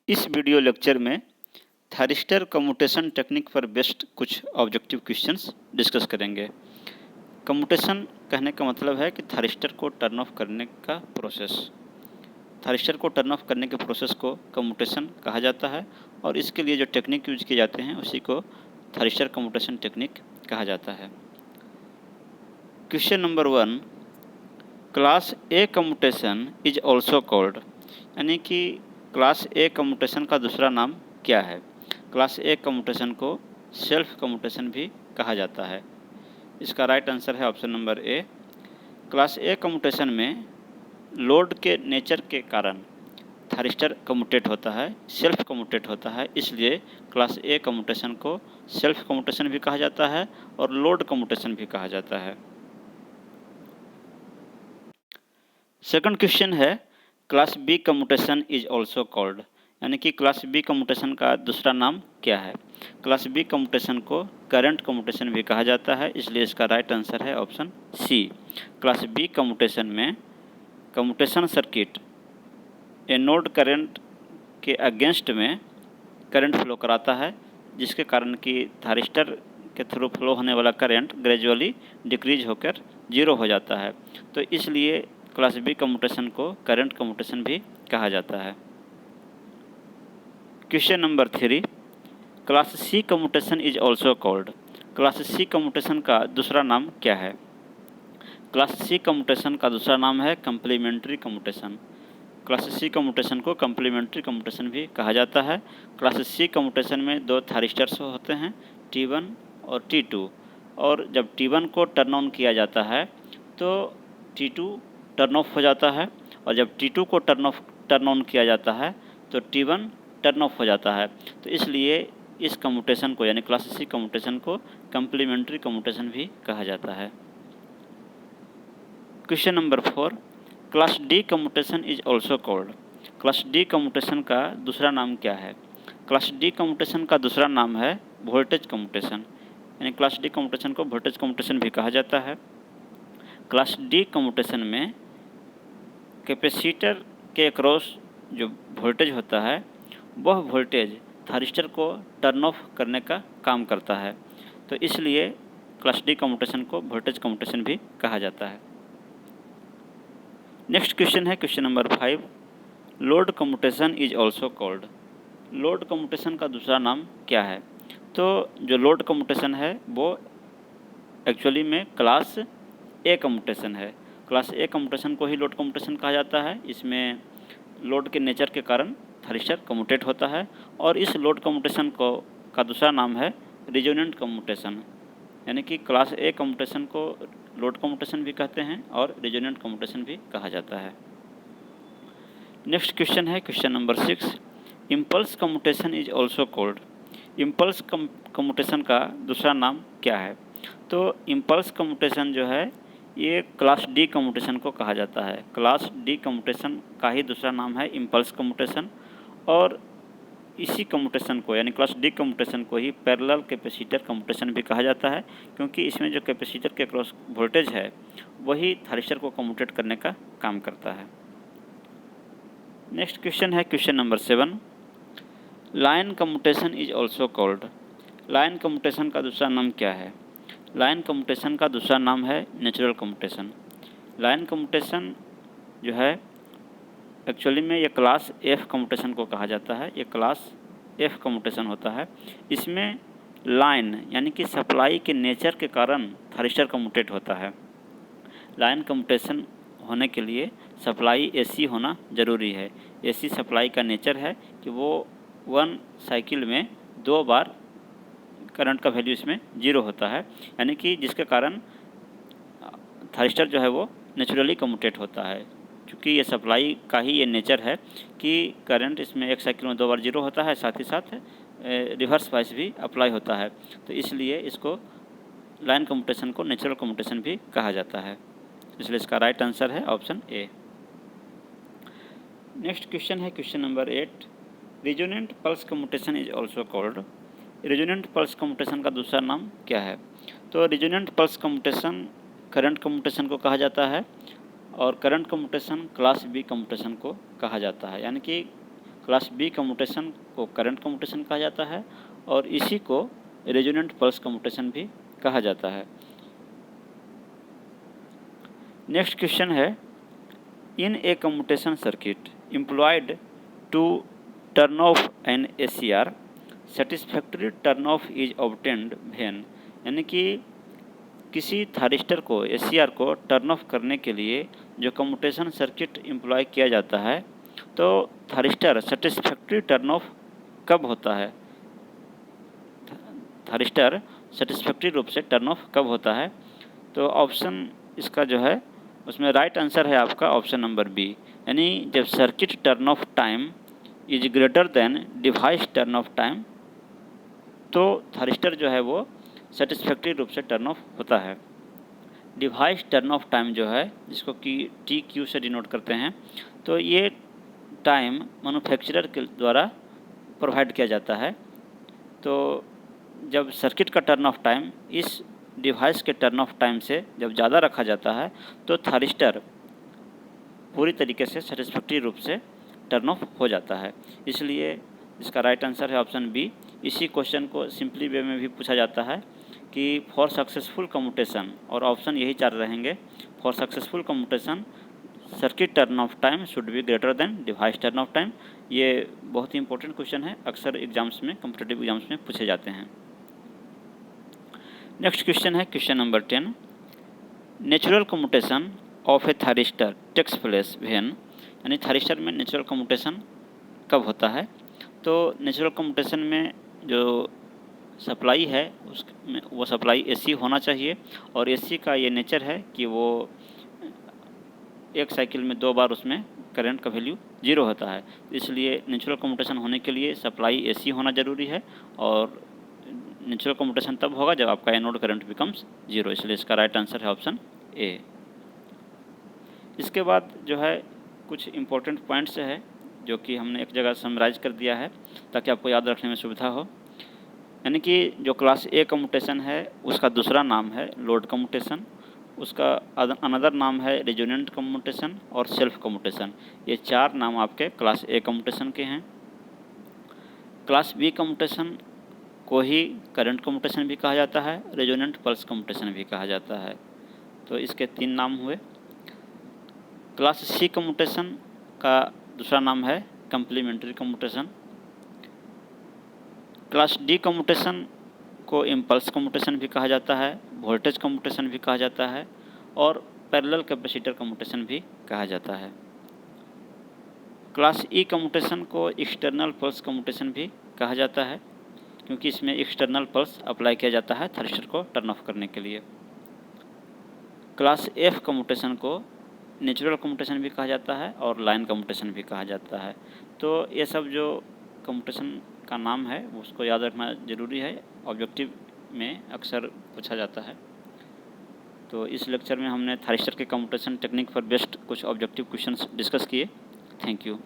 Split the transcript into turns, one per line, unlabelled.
इस video lecture में thyristor commutation technique पर बेस्ड कुछ ऑब्जेक्टिव क्वेश्चंस डिस्कस करेंगे। कम्यूटेशन कहने का मतलब है कि थायरिस्टर को टर्न ऑफ करने का प्रोसेस। थायरिस्टर को टर्न ऑफ करने के प्रोसेस को कम्यूटेशन कहा जाता है और इसके लिए जो टेक्निक यूज किए जाते हैं उसी को थायरिस्टर कम्यूटेशन टेक्निक कहा जाता है। Question number 1, class A commutation is also called, यानी कि क्लास ए कम्यूटेशन का दूसरा नाम क्या है। क्लास ए कम्यूटेशन को सेल्फ कम्यूटेशन भी कहा जाता है। इसका राइट आंसर है option number A. Class A commutation में लोड के नेचर के कारण थायरिस्टर कम्यूटेट होता है, सेल्फ कम्यूटेट होता है, इसलिए क्लास ए कम्यूटेशन को सेल्फ कम्यूटेशन भी कहा जाता है और लोड कम्यूटेशन भी कहा जाता है। सेकंड क्वेश्चन है, class B commutation is also called, यानी कि क्लास बी कम्यूटेशन का दूसरा नाम क्या है। क्लास बी कम्यूटेशन को करंट कम्यूटेशन भी कहा जाता है, इसलिए इसका राइट आंसर है option C. Class B commutation में कम्यूटेशन सर्किट एनोड करंट के अगेंस्ट में करंट फ्लो कराता है, जिसके कारण कि थायरिस्टर के थ्रू फ्लो होने वाला करंट ग्रेजुअली डिक्रीज होकर जीरो हो जाता है, तो इसलिए क्लास बी कम्यूटेशन को करंट कम्यूटेशन भी कहा जाता है। Question number 3, class C commutation is also called, class C commutation का दूसरा नाम क्या है। क्लास सी कम्यूटेशन का दूसरा नाम है complementary commutation. Class C commutation को कम्प्लीमेंट्री कम्यूटेशन भी कहा जाता है। क्लास सी कम्यूटेशन में दो थायरिस्टर्स होते हैं, T1 और T2, और जब T1 को टर्न ऑन किया जाता है तो T2 टर्न ऑफ हो जाता है, और जब T2 को टर्न ऑन किया जाता है तो T1 टर्न ऑफ हो जाता है, तो इसलिए इस कम्यूटेशन को यानी क्लास सी कम्यूटेशन को कम्प्लीमेंट्री कम्यूटेशन भी कहा जाता है। Question number 4, class D commutation is also called, class D commutation का दूसरा नाम क्या है। क्लास डी कम्यूटेशन का दूसरा नाम है वोल्टेज कम्यूटेशन, यानी क्लास डी कम्यूटेशन को वोल्टेज कम्यूटेशन भी कहा जाता है। क्लास डी कम्यूटेशन में कैपेसिटर के अक्रॉस जो वोल्टेज होता है वह वोल्टेज थायरिस्टर को टर्न ऑफ करने का काम करता है, तो इसलिए क्लास डी कम्यूटेशन को वोल्टेज कम्यूटेशन भी कहा जाता है। नेक्स्ट क्वेश्चन है question number 5, load commutation is also called, load commutation का दूसरा नाम क्या है। तो जो लोड कम्यूटेशन है वो एक्चुअली में क्लास ए कम्यूटेशन है। क्लास ए कम्यूटेशन को ही लोड कम्यूटेशन कहा जाता है। इसमें लोड के नेचर के कारण थायरिस्टर कम्यूटेट होता है, और इस लोड कम्यूटेशन को का दूसरा नाम है रिजोनेंट कम्यूटेशन, यानी कि क्लास ए कम्यूटेशन को लोड कम्यूटेशन भी कहते हैं और रिजोनेंट कम्यूटेशन भी कहा जाता है। नेक्स्ट क्वेश्चन है question number 6, impulse commutation is also called, impulse commutation का दूसरा नाम क्या है। तो इम्पल्स कम्यूटेशन जो है ये क्लास डी कम्यूटेशन को कहा जाता है। क्लास डी कम्यूटेशन का ही दूसरा नाम है इम्पल्स कम्यूटेशन, और इसी कम्यूटेशन को यानी क्लास डी कम्यूटेशन को ही पैरेलल कैपेसिटर कम्यूटेशन भी कहा जाता है, क्योंकि इसमें जो कैपेसिटर के अक्रॉस वोल्टेज है वही थायरिस्टर को कम्यूटेट करने का काम करता है। नेक्स्ट क्वेश्चन है question number 7, line commutation is also called, line commutation का दूसरा नाम क्या है। लाइन कम्यूटेशन का दूसरा नाम है नेचुरल कम्यूटेशन। लाइन कम्यूटेशन जो है एक्चुअली में ये क्लास एफ कम्यूटेशन को कहा जाता है, ये क्लास एफ कम्यूटेशन होता है। इसमें लाइन यानी कि सप्लाई के नेचर के कारण थायरिस्टर कम्यूटेट होता है। लाइन कम्यूटेशन होने के लिए सप्लाई एसी होना ज़रूरी है। एसी सप्लाई का नेचर है कि वो 1 साइकिल में 2 बार करंट का वैल्यू इसमें 0 होता है, यानी कि जिसके कारण थायरिस्टर जो है वो नेचुरली कम्यूटेट होता है। क्योंकि ये सप्लाई का ही ये नेचर है कि करंट इसमें 1 साइकिल में 2 बार 0 होता है, साथ ही साथ रिवर्स वाइस भी अप्लाई होता है, तो इसलिए इसको लाइन कम्यूटेशन को नेचुरल कम्यूटेशन भी कहा जाता है, इसलिए इसका राइट आंसर है ऑप्शन ए। नेक्स्ट क्वेश्चन है question number 8, resonant pulse commutation is also called, resonant pulse commutation का दूसरा नाम क्या है। तो resonant pulse commutation current commutation को कहा जाता है, और current commutation class B commutation को कहा जाता है, यानी कि क्लास बी कम्यूटेशन को करंट कम्यूटेशन कहा जाता है और इसी को रेजोनेंट पल्स कम्यूटेशन भी कहा जाता है। नेक्स्ट क्वेश्चन है, in a commutation circuit employed to turn off an SCR satisfactory turn off is obtained when, यानी कि किसी थारिस्टर को एसीआर को टर्न ऑफ करने के लिए जो कम्यूटेशन सर्किट एम्प्लॉय किया जाता है तो थारिस्टर सेटिस्फैक्टरी टर्न ऑफ कब होता है, थारिस्टर सेटिस्फैक्टरी रूप से टर्न ऑफ कब होता है। तो ऑप्शन इसका जो है उसमें राइट आंसर है आपका ऑप्शन नंबर बी, यानी जब circuit turn off time is greater than device turn off time तो थारिस्टर जो है वो सेटिस्फैक्टरी रूप से टर्न ऑफ होता है। डिवाइस टर्न ऑफ टाइम जो है जिसको कि टी क्यू से डिनोट करते हैं, तो ये टाइम मैन्युफैक्चरर के द्वारा प्रोवाइड किया जाता है। तो जब सर्किट का टर्न ऑफ टाइम इस डिवाइस के टर्न ऑफ टाइम से जब ज़्यादा रखा जाता है तो थारिस्टर पूरी तरीके से सेटिस्फैक्टरी रूप से टर्न ऑफ हो जाता है। इसलिए इसका राइट आंसर है ऑप्शन बी। इसी क्वेश्चन को सिंपली वे में भी पूछा जाता है कि फॉर सक्सेसफुल कम्यूटेशन, और ऑप्शन यही चार रहेंगे, for successful commutation circuit turn off time should be greater than device turn off time. ये बहुत ही इंपॉर्टेंट क्वेश्चन है, अक्सर एग्जाम्स में कॉम्पिटिटिव एग्जाम्स में पूछे जाते हैं। नेक्स्ट क्वेश्चन है question number 10, natural commutation of a thyristor takes place when, यानी थारिस्टर में नेचुरल कम्यूटेशन कब होता है। तो नेचुरल कम्यूटेशन में जो सप्लाई है उसमें वो सप्लाई एसी होना चाहिए और एसी का ये नेचर है कि वो एक साइकिल में 2 बार उसमें करंट का वैल्यू 0 होता है। इसलिए नेचुरल कम्यूटेशन होने के लिए सप्लाई एसी होना ज़रूरी है और नेचुरल कम्यूटेशन तब होगा जब आपका एनोड करंट बिकम्स 0। इसलिए इसका राइट आंसर है ऑप्शन ए। इसके बाद जो है कुछ इम्पोर्टेंट पॉइंट्स है जो कि हमने एक जगह समराइज कर दिया है ताकि आपको याद रखने में सुविधा हो। यानी कि जो क्लास ए कम्यूटेशन है उसका दूसरा नाम है लोड कम्यूटेशन, उसका अनदर नाम है रेजोनेंट कम्यूटेशन और सेल्फ कम्यूटेशन। ये 4 नाम आपके क्लास ए कम्यूटेशन के हैं। क्लास बी कम्यूटेशन को ही करंट कम्यूटेशन भी कहा जाता है, रेजोनेंट पल्स कम्यूटेशन भी कहा जाता है। तो इसके 3 नाम हुए। क्लास सी कम्यूटेशन का दूसरा नाम है complementary commutation. Class D commutation को इम्पल्स कम्यूटेशन भी कहा जाता है, वोल्टेज कम्यूटेशन भी कहा जाता है और पैरेलल कैपेसिटर कम्यूटेशन भी कहा जाता है। क्लास ई कम्यूटेशन को एक्सटर्नल पल्स कम्यूटेशन भी कहा जाता है क्योंकि इसमें एक्सटर्नल पल्स अप्लाई किया जाता है थारिस्टर को टर्न ऑफ करने के लिए। क्लास एफ कम्यूटेशन को नेचुरल कम्यूटेशन भी कहा जाता है और लाइन कम्यूटेशन भी कहा जाता है। तो ये सब जो कम्यूटेशन का नाम है उसको याद रखना ज़रूरी है, ऑब्जेक्टिव में अक्सर पूछा जाता है। तो इस लेक्चर में हमने थारिस्टर के कम्यूटेशन टेक्निक पर बेस्ड कुछ ऑब्जेक्टिव क्वेश्चंस डिस्कस किए। Thank you.